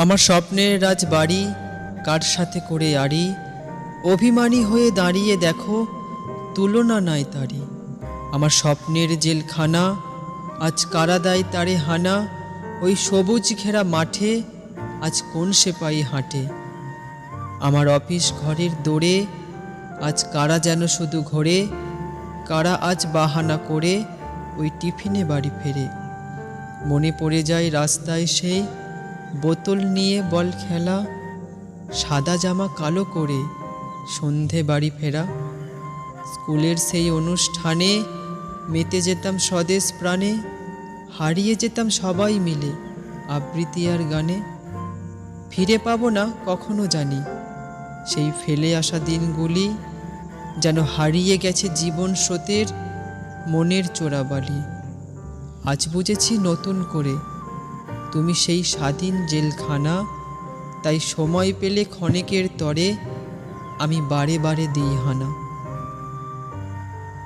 আমার স্বপ্নের রাজবাড়ি কার সাথে করে আড়ি, অভিমানী হয়ে দাঁড়িয়ে দেখো তুলনা নাই তারি। আমার স্বপ্নের জেলখানা আজ কারা দেয় তারে হানা, ওই সবুজ ঘেরা মাঠে আজ কোন সেপাই হাঁটে। আমার অফিস ঘরের দৌড়ে আজ কারা যেন শুধু ঘোরে, কারা আজ বাহানা করে ওই টিফিনে বাড়ি ফেরে। মনে পড়ে যায় রাস্তায় সেই বোতল নিয়ে বল খেলা, সাদা জামা কালো করে সন্ধে বাড়ি ফেরা। স্কুলের সেই অনুষ্ঠানে মেতে যেতাম স্বদেশ প্রাণে, হারিয়ে যেতাম সবাই মিলে আবৃত্তি আর গানে। ফিরে পাবো না কখনো জানি সেই ফেলে আসা দিনগুলি, যেন হারিয়ে গেছে জীবন স্রোতের মনের চোরাবালি। আজ বুঝেছি নতুন করে তুমি সেই স্বাধীন জেলখানা, তাই সময় পেলে ক্ষণেকের তরে আমি বারে বারে দিই হানা।